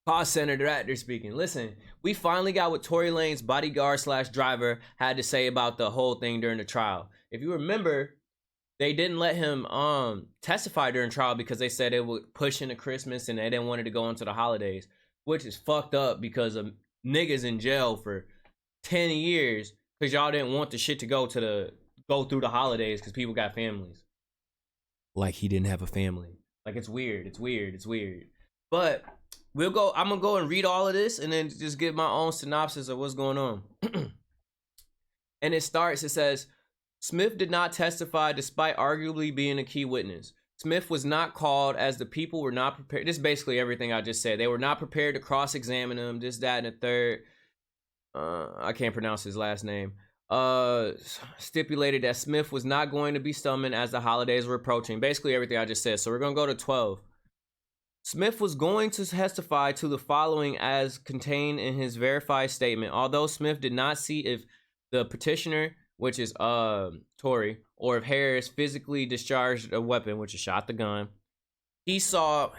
Call center director speaking. Listen, we finally got what Tory Lanez bodyguard slash driver had to say about the whole thing during the trial. If you remember, they didn't let him testify during trial because they said it would push into Christmas and they didn't want it to go into the holidays, which is fucked up because of niggas in jail for 10 years because y'all didn't want the shit to go through the holidays because people got families. Like he didn't have a family. Like it's weird. But I'm gonna go and read all of this and then just give my own synopsis of what's going on. And it says, Smith did not testify despite arguably being a key witness. Smith was not called as the people were not prepared. This is basically everything I just said. They were not prepared to cross-examine him, this, that, and the third. I can't pronounce his last name. Stipulated that Smith was not going to be summoned as the holidays were approaching. Basically everything I just said. So we're going to go to 12. Smith was going to testify to the following as contained in his verified statement. Although Smith did not see if the petitioner, which is Tory, or if Harris physically discharged a weapon, which is shot the gun, he saw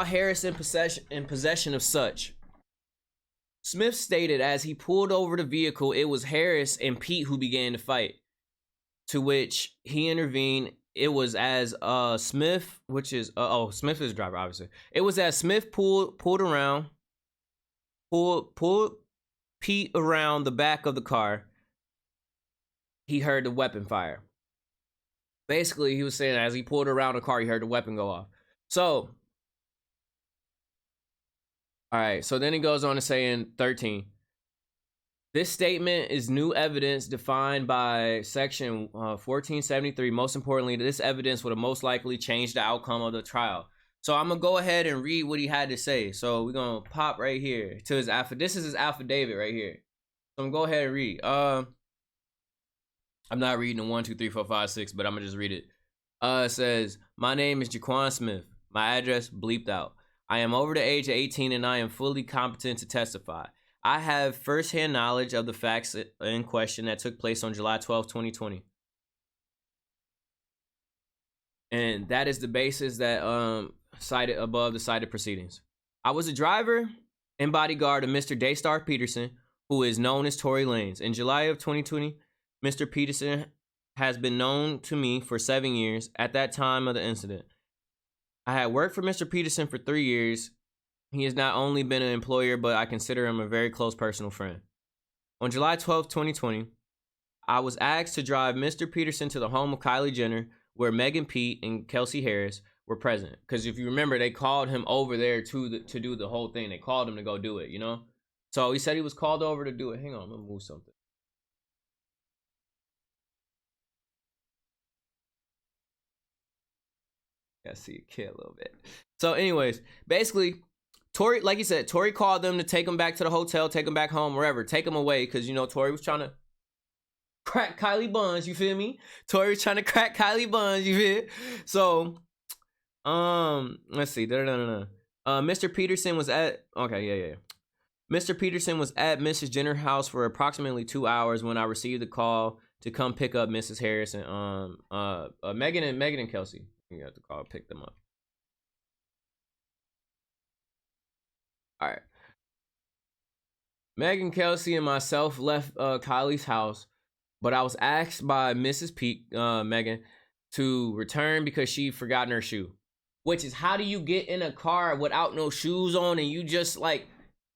Harris in possession of such. Smith stated as he pulled over the vehicle, it was Harris and Pete who began to fight, to which he intervened. It was as Smith, which is Smith is the driver, obviously. It was as Smith pulled Pete around the back of the car. He heard the weapon fire. Basically, he was saying as he pulled around the car, he heard the weapon go off. So, all right. So then he goes on to say in 13. This statement is new evidence defined by section 1473. Most importantly, this evidence would have most likely changed the outcome of the trial. So I'm going to go ahead and read what he had to say. So we're going to pop right here to his affidavit. This is his affidavit right here. So I'm going to go ahead and read. I'm not reading the 1, 2, 3, 4, 5, 6, but I'm going to just read it. It says, my name is Jaquan Smith. My address bleeped out. I am over the age of 18 and I am fully competent to testify. I have firsthand knowledge of the facts in question that took place on July 12, 2020. And that is the basis that cited above the cited proceedings. I was a driver and bodyguard of Mr. Daystar Peterson, who is known as Tory Lanez. In July of 2020, Mr. Peterson has been known to me for 7 years at that time of the incident. I had worked for Mr. Peterson for 3 years. He has not only been an employer, but I consider him a very close personal friend. On July 12, 2020, I was asked to drive Mr. Peterson to the home of Kylie Jenner, where Megan Pete and Kelsey Harris were present. Because if you remember, they called him over there to do the whole thing. They called him to go do it, you know? So he said he was called over to do it. Hang on, I'm going to move something. I see a kid a little bit. So anyways, basically, Tory, like you said, Tory called them to take him back to the hotel, take him back home, wherever, take him away, because, you know, Tory was trying to crack Kylie buns, you feel me? Tory was trying to crack Kylie buns, you feel? So, let's see. Mr. Peterson was at, Mr. Peterson was at Mrs. Jenner's house for approximately 2 hours when I received the call to come pick up Mrs. Harris and Megan and Kelsey. You have to call, pick them up. All right. Megan, Kelsey, and myself left Kylie's house, but I was asked by Mrs. Megan, to return because she forgotten her shoe. Which is, how do you get in a car without no shoes on and you just like,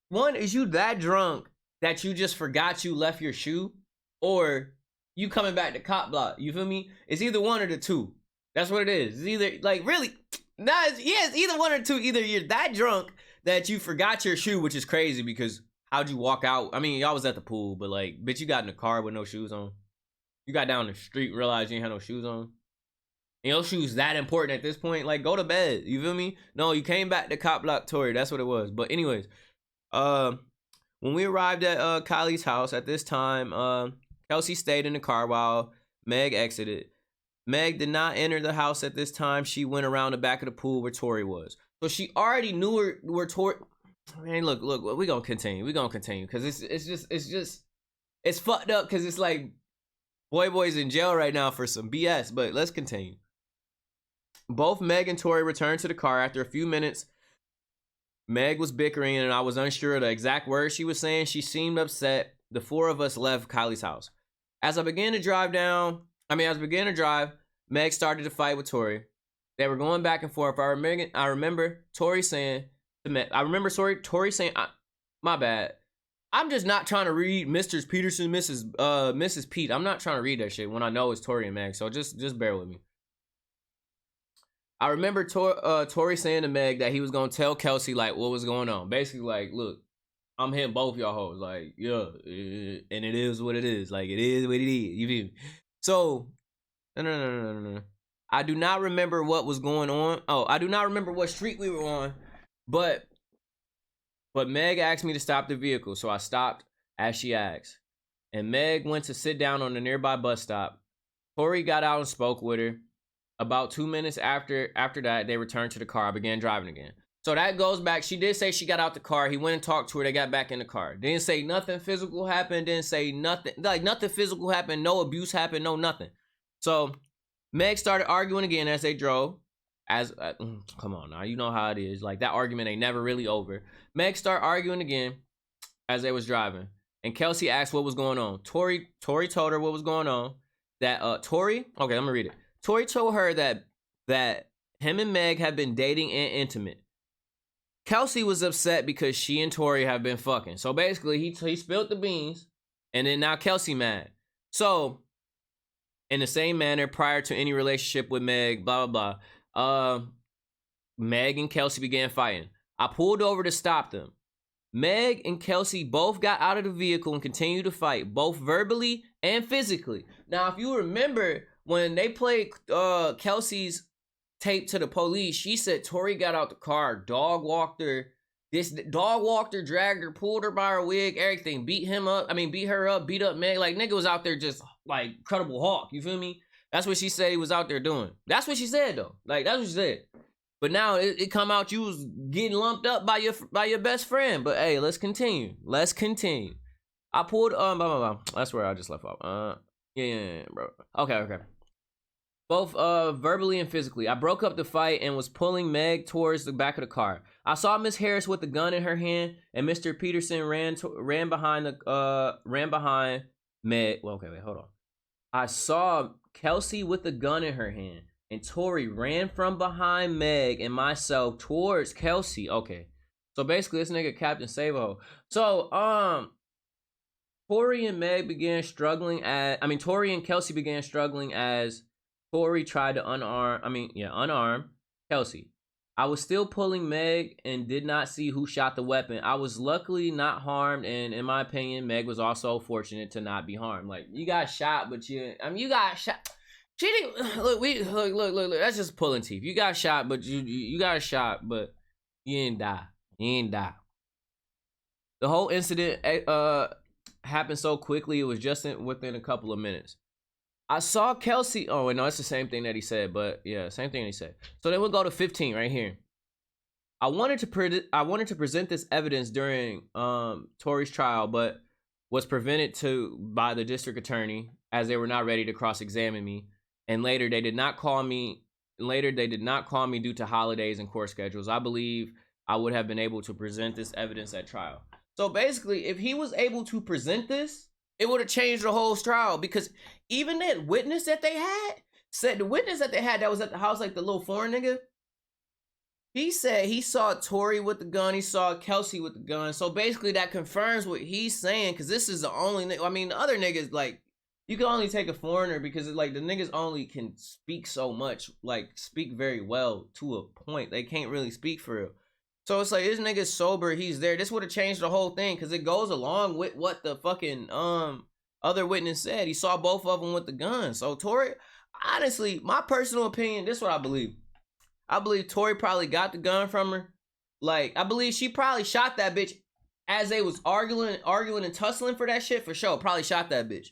one, is you that drunk that you just forgot you left your shoe? Or you coming back to cop block? You feel me? It's either one or the two. That's what it is. It's either, like, really, it's either one or two. Either you're that drunk that you forgot your shoe, which is crazy because how'd you walk out? I mean, y'all was at the pool, but like, bitch, you got in the car with no shoes on. You got down the street, realized you ain't had no shoes on. And your shoes that important at this point? Like, go to bed. You feel me? No, you came back to cop block, Tory. That's what it was. But anyways, when we arrived at Kylie's house at this time, Kelsey stayed in the car while Meg exited. Meg did not enter the house at this time. She went around the back of the pool where Tory was. So she already knew where Tory. Man, look, we're gonna continue. Because it's fucked up because it's like boy's in jail right now for some BS. But let's continue. Both Meg and Tory returned to the car after a few minutes. Meg was bickering, and I was unsure of the exact words she was saying. She seemed upset. The four of us left Kylie's house. As I began to drive, Meg started to fight with Tory. They were going back and forth. I remember Tory saying to Meg, Tory saying, my bad. I'm just not trying to read Mr. Peterson, Mrs. Pete. I'm not trying to read that shit when I know it's Tory and Meg. So just bear with me. I remember Tory saying to Meg that he was gonna tell Kelsey like what was going on. Basically, like, look, I'm hitting both y'all hoes. Like, yeah, and it is what it is. Like, it is what it is. You feel me? So, no. I do not remember what was going on. Oh, I do not remember what street we were on, but Meg asked me to stop the vehicle, so I stopped as she asked. And Meg went to sit down on the nearby bus stop. Tory got out and spoke with her. About 2 minutes after that, they returned to the car. I began driving again. So that goes back. She did say she got out the car. He went and talked to her. They got back in the car. Didn't say nothing physical happened. Didn't say nothing. Like, nothing physical happened. No abuse happened. No nothing. So Meg started arguing again as they drove. Come on now. You know how it is. Like, that argument ain't never really over. Meg started arguing again as they was driving. And Kelsey asked what was going on. Tory told her what was going on. Okay, let me read it. Tory told her that him and Meg have been dating and intimate. Kelsey was upset because she and Tory have been fucking. So basically, he spilled the beans, and then now Kelsey mad. So, in the same manner, prior to any relationship with Meg, blah, blah, blah, Meg and Kelsey began fighting. I pulled over to stop them. Meg and Kelsey both got out of the vehicle and continued to fight, both verbally and physically. Now, if you remember, when they played Kelsey's tape to the police, she said Tory got out the car, dog walked her, dragged her, pulled her by her wig, everything, beat her up, beat up Meg. Like, nigga was out there just like Incredible Hulk, you feel me? That's what she said he was out there doing. That's what she said though. Like, that's what she said. But now it come out you was getting lumped up by your best friend. But hey, let's continue. I pulled that's where I just left off. Yeah, bro. Okay. Both verbally and physically. I broke up the fight and was pulling Meg towards the back of the car. I saw Miss Harris with the gun in her hand, and Mr. Peterson ran behind Meg. Well, okay, wait, hold on. I saw Kelsey with the gun in her hand, and Tory ran from behind Meg and myself towards Kelsey. Okay, so basically this nigga Captain Savo. So Tory and Kelsey began struggling as Tory tried to unarm Kelsey. I was still pulling Meg and did not see who shot the weapon. I was luckily not harmed, and in my opinion, Meg was also fortunate to not be harmed. Like, you got shot, but you got shot. She didn't look. That's just pulling teeth. You got shot, but you got shot, but you didn't die. The whole incident happened so quickly. It was just within a couple of minutes. I saw Kelsey. Oh, no, it's the same thing that he said, but yeah, same thing he said. So then we'll go to 15 right here. I wanted to present this evidence during Tory's trial, but was prevented by the district attorney as they were not ready to cross-examine me. And later they did not call me due to holidays and court schedules. I believe I would have been able to present this evidence at trial. So basically, if he was able to present this, it would have changed the whole trial, because even that witness that they had said that was at the house, like the little foreign nigga, he said he saw Tory with the gun, he saw Kelsey with the gun. So basically that confirms what he's saying, because this is the only nigga. I mean, the other niggas, like, you can only take a foreigner because like the niggas only can speak so much, like speak very well to a point. They can't really speak for real. So it's like, this nigga's sober, he's there. This would have changed the whole thing, because it goes along with what the fucking other witness said. He saw both of them with the gun. So Tory, honestly, my personal opinion, this is what I believe. I believe Tory probably got the gun from her. Like, I believe she probably shot that bitch as they was arguing and tussling for that shit, for sure. Probably shot that bitch.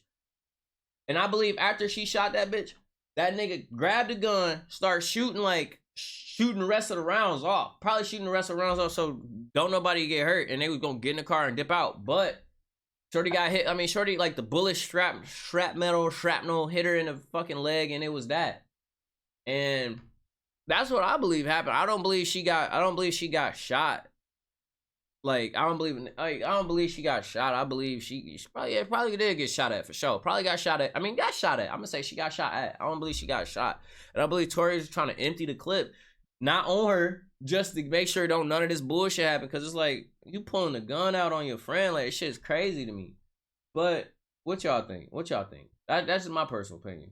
And I believe after she shot that bitch, that nigga grabbed the gun, started shooting the rest of the rounds off. Probably shooting the rest of the rounds off so don't nobody get hurt, and they was gonna get in the car and dip out. But Shorty got hit. I mean, Shorty, like, the bullet shrapnel hit her in the fucking leg, and it was that. And that's what I believe happened. I don't believe she got shot. Like I don't believe in. Like, I don't believe she got shot. I believe she probably, yeah, probably did get shot at for sure. Probably got shot at. I mean, got shot at. I'm gonna say she got shot at. I don't believe she got shot, and I believe Tory is trying to empty the clip, not on her, just to make sure don't none of this bullshit happen. Cause it's like you pulling the gun out on your friend. Like, shit's crazy to me. But what y'all think? What y'all think? That's just my personal opinion.